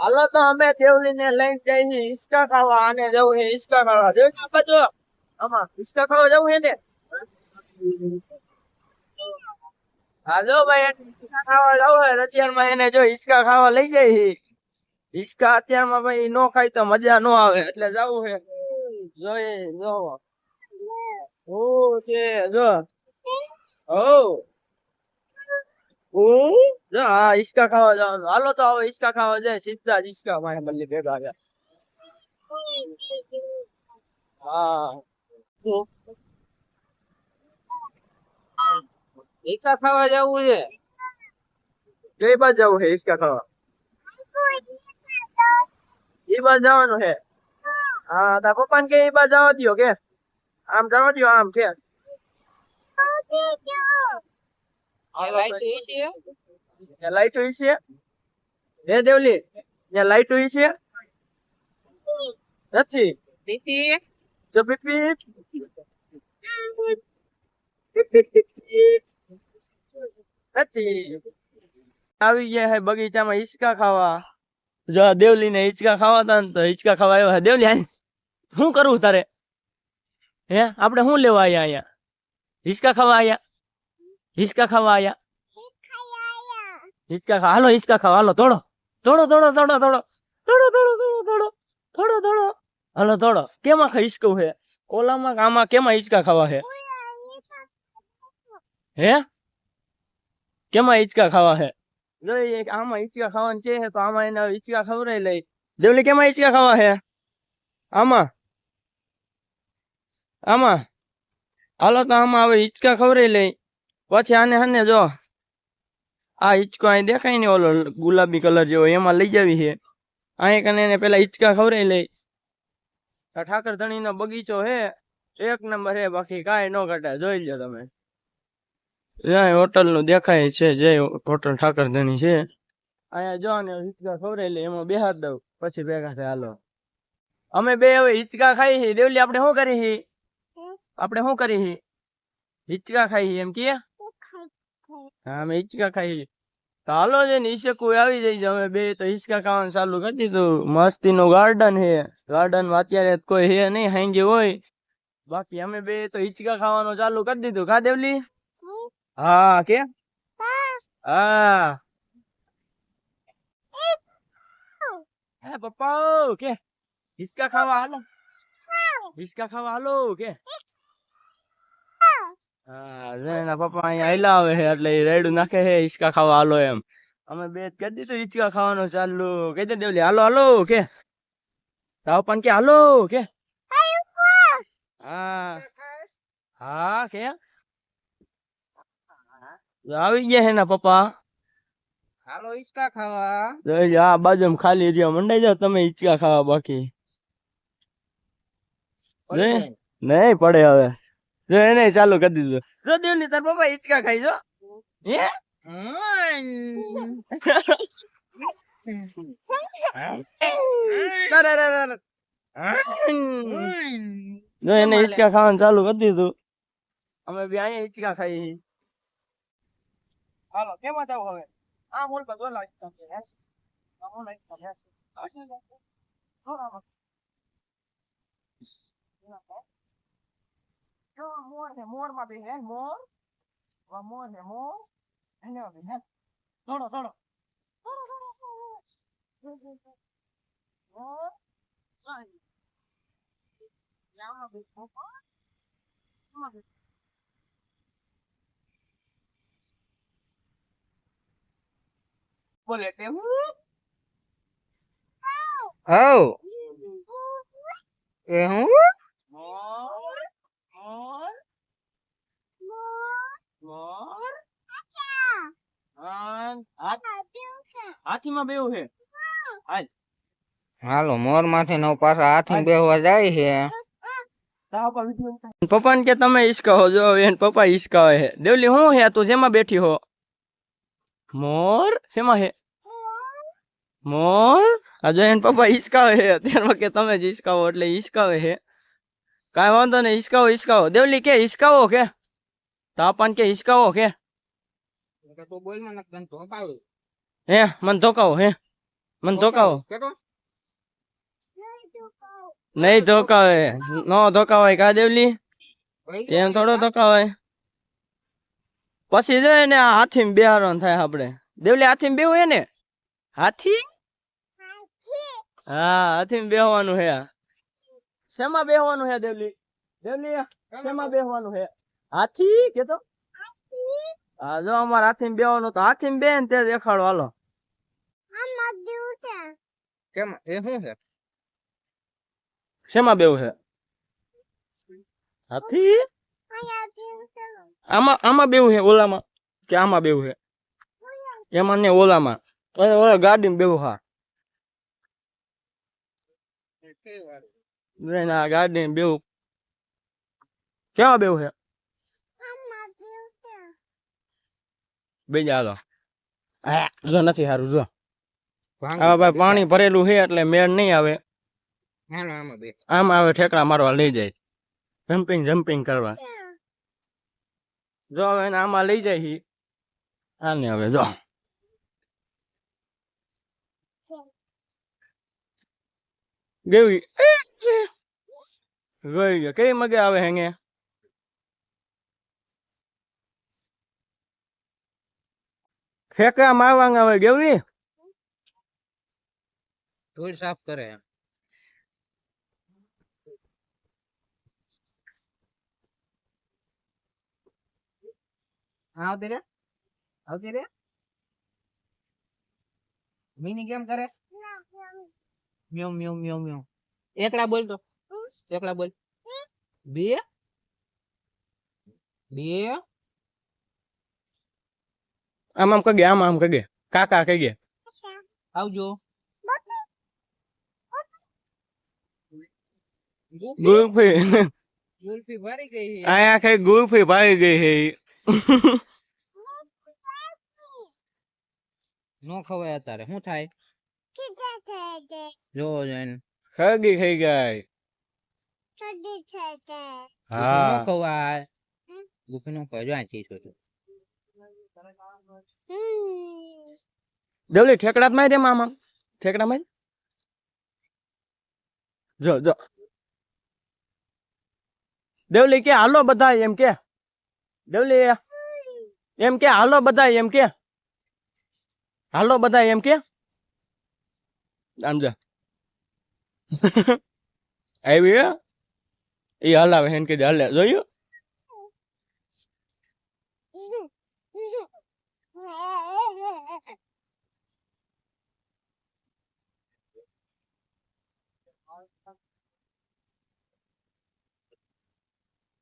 હાલો તો અમે દેવલી ને લઈને જઈએ હિસકા ખાવા. આને જવું છે હિસકા ખાવા. જોઈ ને બધું આમાં હિસકા ખાવા જવું છે ને. હાલો ભાઈ એને હિસકા ખાવા જવું હોય અત્યારમાં એને જો હિસકા ખાવા લઈ જાય. હિસકા અત્યારમાં ભાઈ નો ખાય તો મજા નો આવે એટલે જવું છે. જોઈએ જો ઓ છે જો ઓ જો હા હિસકા ખાવા જવાનું. હાલો તો હવે હિસકા ખાવા જાય સીધા જ હિસકા મારે બદલી ભેગા આવ્યા. હા હિસકા ખાવા જવું છે. કઈ બાજુ જવું છે હિસકા ખાવા? એ બાજુ જવાનું છે. હા તાર પપ્પા ને કે એ બાજુ જવા દો કે આમ જવા દો આમ કે લાઈટ હોય છે હે દેવલી ત્યાં લાઈટ હોય છે નથી તો પીપી નથી આવી ગયા હે બગીચામાં હિંચકા ખાવા. જો દેવલી ને હિંચકા ખાવા હતા ને તો હિંચકા ખાવા આવ્યો હે. દેવલી શું કરવું તારે હે? આપણે શું લેવા આયા અહીંયા? હિંચકા ખાવા આયા? હિંચકા ખાવા આયા? હિંચકા ખાવા હાલો હિંચકા ખાવા હાલો. થોડો થોડો થોડો થોડો થોડો થોડો થોડો થોડો થોડો થોડો હાલો થોડો. કેમાં હિંચકું છે? ઓલામાં આમાં કેમાં હિંચકા ખાવા છે? હે કેમાં હિંચકા ખાવા છે? જોઈએ આમાં હિંચકા ખાવાનું કે છે તો આમાં એને હિંચકા ખવડાવી લઈ. દેવલી કેમાં હિંચકા ખાવા છે? આમાં આમાં હાલો તો આમાં હવે હિંચકા ખવડાવી લઈ. પછી આને હને જો આ હિંચકો અહીં દેખાય ને ઓલો ગુલાબી કલર જેવો એમાં લઈ જાવી છે. અહીં કને એને પેલા હિંચકા ખવડાવી લઈ. ઠાકર ધણી નો બગીચો હે એક નંબર હે બાકી કાંઈ નો ઘટે. જોઈ લો તમે હોટલ નું દેખાય છે જે હોટલ ઠાકર ધણી છે. અહીંયા જો ને હિંચકા ખવડાવી લઈ એમાં બેહાર દઉં પછી ભેગા થાય. હાલો અમે બે હવે હિંચકા ખાઈ. દેવલી આપણે શું કરી? આપણે શું કરી? હિંચકા ખાઈ એમ કે હા અમે હિંચકા ખાઈ. તો હાલો છે ને ઈશકુ આવી જાય. અમે બે તો હિંચકા ખાવાનું ચાલુ કરી દીધું. મસ્તી નું ગાર્ડન હે. ગાર્ડન માં અત્યારે કોઈ હે નહીં હાંજે હોય. બાકી અમે બે તો હિંચકા ખાવાનું ચાલુ કરી દીધું. કા દેવલી? હા કે હા હે પપ્પા કે હિંચકા ખાવા હાલો. હિંચકા ખાવા હાલો કે હા એના પપ્પા અહીંયા હેલા આવે છે એટલે એ રેડું નાખે છે હિંચકા ખાવા હાલો એમ. અમે બે કરી દીધું હિંચકા ખાવાનું ચાલુ. કહી દે દેવલી હાલો હાલો કે તાવ પણ કે હાલો કે હા હા કે આવી ગયા છે ના પપ્પા. હાલો હિંચકા ખાવા. આ બાજુ ખાલી રહ્યા મંડાઈ જાવ તમે હિંચકા ખાવા. બાકી નહીં પડે હવે. જો એને ચાલુ કરી દીધું. જો દેવલી તાર પપ્પા હિંચકા ખાઈ જો હે જો એને હિંચકા ખાવાનું ચાલુ કરી દીધું. અમે બી અહીંયા હિંચકા ખાઈ. હાલો કેમાં જાવ હવે? આ મોલ પર બોલા હિંચકા છે. આ મોલ હિંચકા છે. જો મોર છે. મોર માં બે હે મોર. વા મોર છે મોર. એને બે હે થોડો થોડો મોર સાઈ યામાં બે પપ્પા બોલે તે હું આવ એ હું મોર મોર મોર હાથીમાં બેવું છે. હાલો મોર માંથી નો પાછા હાથી બેહવા જાય છે. પપ્પા ને કે તમે હિંચકા જો એને પપ્પા હિંચકા હે. દેવલી હું હે તું જેમાં બેઠી હો? મોર શેમાં હે? મોર આ જો એને પપ્પા હિંચકાવે હે. અત્યારમાં કે તમે જ હિંચકાવો એટલે હિંચકાવે હે. કાંઈ વાંધો નહીં હિંચકાવો હિંચકાવો. દેવલી કે હિંચકાવો કે તાપાન કે હિંચકાવો કે તું બોલ મને ધોકાવ હે મને ધોકાવો હે મને ધોકાવો કેતો નહીં ધોકાવે નો ધોકાવાય કા દેવલી એમ થોડો ધોકાવાય પછી જો ને આ હાથી બેહારવાનું થાય આપણે દેવલી હાથી બેવું હે ને હાથી હા હાથી બેહવાનું હે શેમાં બેહવાનું હે દેવલી દેવલી શેમાં બેહવાનું હે હાથી કેતો હા જો અમારે હાથી બેહવાનું તો હાથી બેન તે દેખાડો હાલો કેમ એ શું છે શેમાં બેવું હે હાથી આમાં બેવું હે ઓલામાં કે આમાં બેવું હે એમાં ને ઓલામાં ઓલા ગાડીમાં બેવું હા ના ગાડીમાં બેવું કેમાં બેવું હે બેજા હાલો જો નથી સારું જો હવે ભાઈ પાણી ભરેલું છે એટલે મેળ નહીં આવે હાલો આમાં બે આમ આવે ઠેકડા મારવા લઈ જાય જમ્પિંગ જમ્પિંગ કરવા જો હવે એને આમાં લઈ જાય છે આને હવે જો ગઈ ગઈ કઈ મગે આવે હેંગે ખેકરા મારવાંગ આવે ગેવલી ધૂળ સાફ કરે આવતી રે મિની કેમ કરે મ્યો મ્યો મ્યો મ્યો એકલા બોલ તો એકલા બોલ બે બે આમ આમ કગે આમ આમ કગે કાકા કગે આવજો ગુલ્ફી ગુલ્ફી ભરી ગઈ આયા કઈ ગુલ્ફી ભાઈ ગઈ હે નો ખવાય અત્યારે શું થાય જો જઈને ખગી ખાઈ ગઈ હા નો ખવાય ગુલ્ફી નો ખવાય જો આ ચીજ હોય દેવલી ઠેકડા માં દે મામા ઠેકડા માં જો જો દેવલી કે હાલો બધા એમ કે દેવલી એમ કે હાલો બધા એમ કે હાલો બધા એમ કે આમ જા આવી એ હલાવે હેન કે હાલે જોયું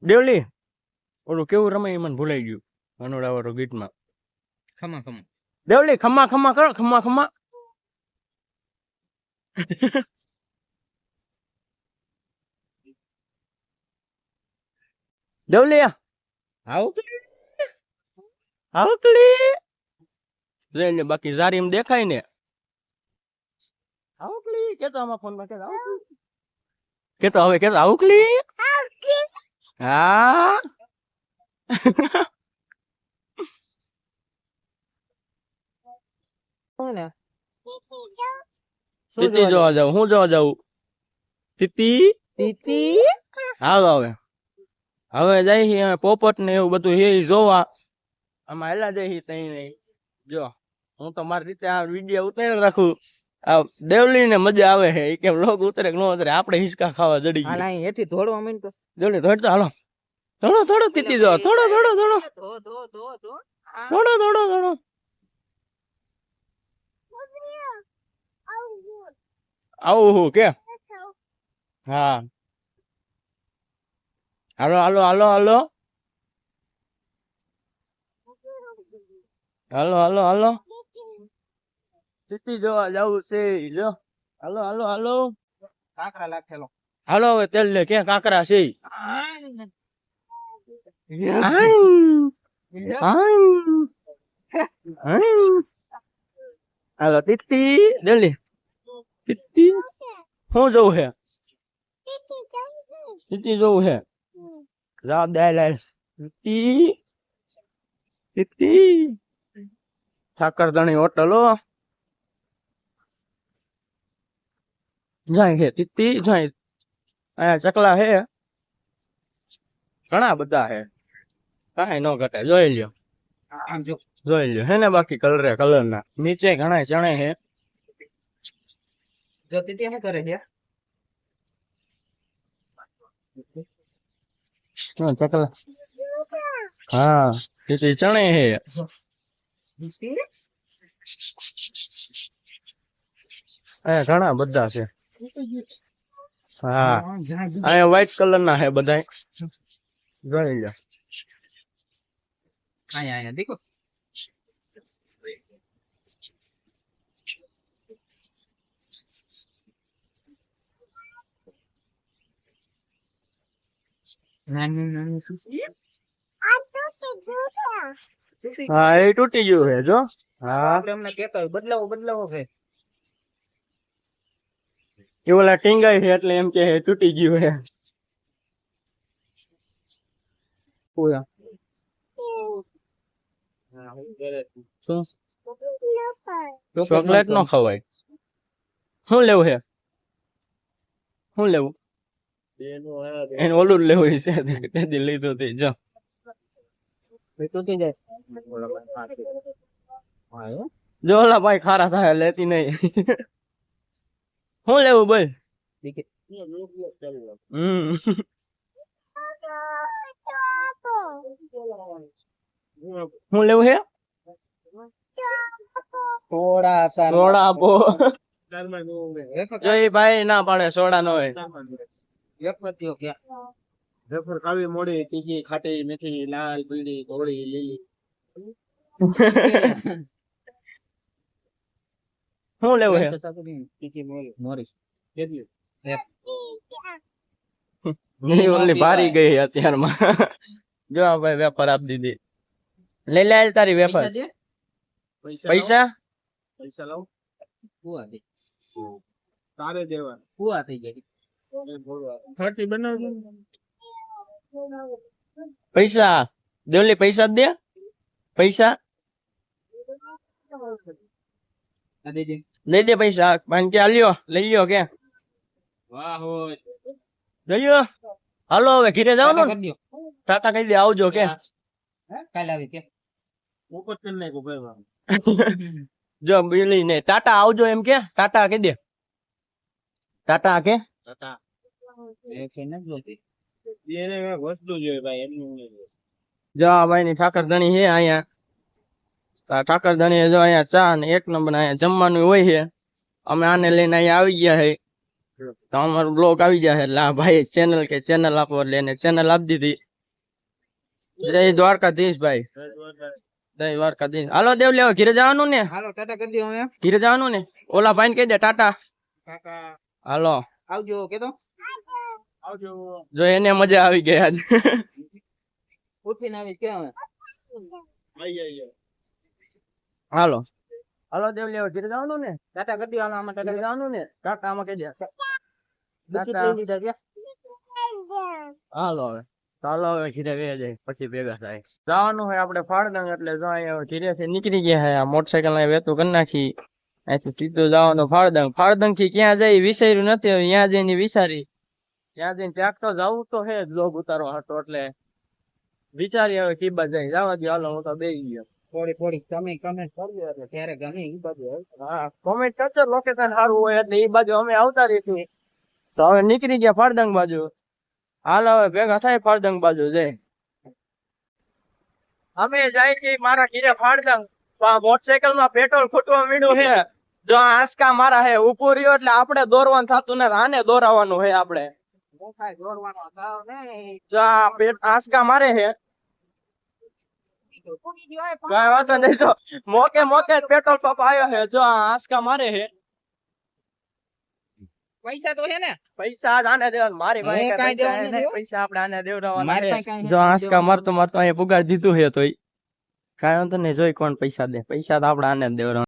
દેવલી ઓલું કેવું રમે એ મને ભૂલાઈ ગયું મનોડા વાળો ગીતમાં ખમા ખમા દેવલી ખમ્મા ખમ્મા કરો ખમ્મા ખમ્મા દેવલી આવકલી જોઈને બાકી જારી એમ દેખાય ને આવકલી કેતો આમાં ફોન માં કેતો હવે કેતો આવકલી હા તીતી જોવા જાવ હું જોવા જાઉં તીતી તીતી હાલો હવે જાય છે પોપટ ને એવું બધું હે જોવા આમાં હેલા જાય તઈ નહીં જો હું તો મારી રીતે આ વિડીયો ઉતારી રાખું આ દેવલી ને મજા આવે છે એ કેમ લોક ઉતરે કે ન ઉતરે આપણે હિંચકા ખાવા જડી ગયા હાલા એથી થોડો અમીન તો દેવલી થોડો હાલો થોડો થોડો તીતી જો થોડો થોડો થોડો થોડો થોડો થોડો આવું હું કે હા હાલો હાલો હાલો હાલો હાલો હાલો હાલો તીતી જોવા જવું છે જો હાલો હાલો હાલો કાકરા લાખેલો હાલો હવે તેલ લે ક્યાં કાકરા છે હાલો તીતી જલ્દી તીતી શું જવું છે તીતી જવું છે જવાબ દે લે તીતી તીતી ઠાકર ધણી હોટલો જાય છે તીતી જાય અહીંયા ચકલા હે ઘણા બધા હે કાંઈ ન ઘટે જોઈ લ્યો આમ જો જોઈ લ્યો હે ને બાકી કલર ના નીચે ઘણા ચણે હે જો તીતી શું કરે છે ચકલા હા તીતી ચણે હે ઘણા બધા છે હા અહીંયા વ્હાઈટ કલર ના હે બધા જોઈ લ્યો અહીંયા દેખો નાની નાની સુસી હા એ તૂટી ગયું હે જો હા આપણે એમને કહેતા હોય બદલાવો છે એ ઓલા ટીંગાઈ છે એટલે એમ કે તૂટી ગયું હે પૂરા શું ચોકલેટ નો ખવાય શું લેવું હે શું લેવું એને ઓલું જ લેવું છે તેથી લીધું તે જો તૂટી જાય જો ઓલા ભાઈ ખારા થાય લેતી નહીં શું લેવું બોલ શું લેવું હે થોડા સોડા આપો જો એ ભાઈ ના પાડે સોડા નો હોય વેફર કાવી મોડી તીખી ખાટી મીઠી લાલ પીળી ધોળી લીલી શું લેવું હે તીખી મોરી કેટલી નહીં ઓલી ભારી ગઈ અત્યારમાં જો આ ભાઈ વેફર આપી દીધી લઈ લે તારી વેફર પૈસા પૈસા લાવ પૂરા થઈ તારે દેવા પૂરા થઈ જાય 30 બનાવજો પૈસા દેવલી પૈસા દે પૈસા દઈ દે પૈસા કારણ કે આલ્યો લઈ લ્યો કે વાહ હોય લઈ લ્યો હાલો હવે ઘીરે જવાનું ને? કરી દો ટાટા કહી દે આવજો કે કાલે આવી કે મુકત કરી નાખો ભાઈ જો બીલી ને ટાટા આવજો એમ કે ટાટા કહી દે ટાટા કે ટાટા એ છે ને જોતી એને કઈક વસ્તુ જોઈએ ભાઈ એમનું જો આ ભાઈ ની ઠાકરધણી છે અહીંયા આ ઠાકરધણી જો અહીંયા ચા ને એક નંબર અહીંયા જમવાનું હોય છે અમે આને લઈને અહીંયા આવી ગયા છે તો અમારું બ્લોગ આવી ગયા છે એટલે આ ભાઈ ચેનલ આપો એટલે એને ચેનલ આપી દીધી જય દ્વારકાધીશ ભાઈ જય દ્વારકાધીશ હાલો દેવ લેવા ઘીરે જવાનું ને હાલો ટાટા કરી દો હવે ઘીરે જવાનું ને ઓલા ભાઈ ને કહી દે ટાટા કાકા હાલો આવજો કે તો આવજો જો એને મજા આવી ગઈ આજ ઉઠીને આવી કે હવે આઈ હાલો હાલો દેવ લેવા ઘીરે જવાનું ને ટાટા કરી દો હાલો આમાં ટાટા ઘીરે જવાનું ને ટાટા આમાં કહી દે બિસ્કિટ લઈ લીધા છે હાલો હવે ચાલો હવે ઘીરે વે જાય પછી ભેગા થાય જવાનું હોય આપણે ફાળદંગ એટલે જો અહીંયા ઘીરે થી નીકળી ગયા હે આ મોટરસાયકલ ને વેતું કરી નાખી અહીંથી સીધું જવાનું ફાળદંગ થી ક્યાં જાય વિચાર્યું નથી હવે ત્યાં જઈને વિચારી ત્યાં જઈને ત્યાંક તો જવું તો હે જ લોગ ઉતારવા હતો એટલે વિચારી હવે કી બાજુ જાય જવા દો હાલો હું તો બેસી ગયો થોડી તમે કમેન્ટ કરજો એટલે ત્યારે ગમે ઈ બાજુ હા કોમેન્ટ કરજો લોકેશન સારું હોય એટલે એ બાજુ અમે આવતા રહીશું તો હવે નીકળી ગયા ફાળદંગ બાજુ હાલ હવે ભેગા થાય ફાળદંગ બાજુ જઈ અમે જાય કે મારા ઘીરે ફાળદંગ મોટરસાયકલ માં પેટ્રોલ ખૂટવા મીડું છે જો આ આંસકા મારા હે ઉભો રહ્યો એટલે આપણે દોરવાનું થતું નથી આને દોરાવાનું હે આપણે દોરવાનો થાવ ને જો આ આંસકા મારે હે કઈ વાંધો નહીં જો મોકે જ પેટ્રોલ પંપ આવ્યો હે જો આ આંસકા મારે હે પૈસા તો છે ને પૈસા આજ આને દેવાના મારી પાસે એ કાંઈ પૈસા દેવાનું હે નથી હો. પૈસા આપણે આને દેવડાવવાના મારી હે. પાસે કાંઈ જો નથી આંસકા દેવાનું. મારતો અહીંયા પુગાર દીધું હે તોય કાંઈ વાંધો નહીં જોઈ કોણ પૈસા દે પૈસા તો આપણે આને જ દેવડાવવાના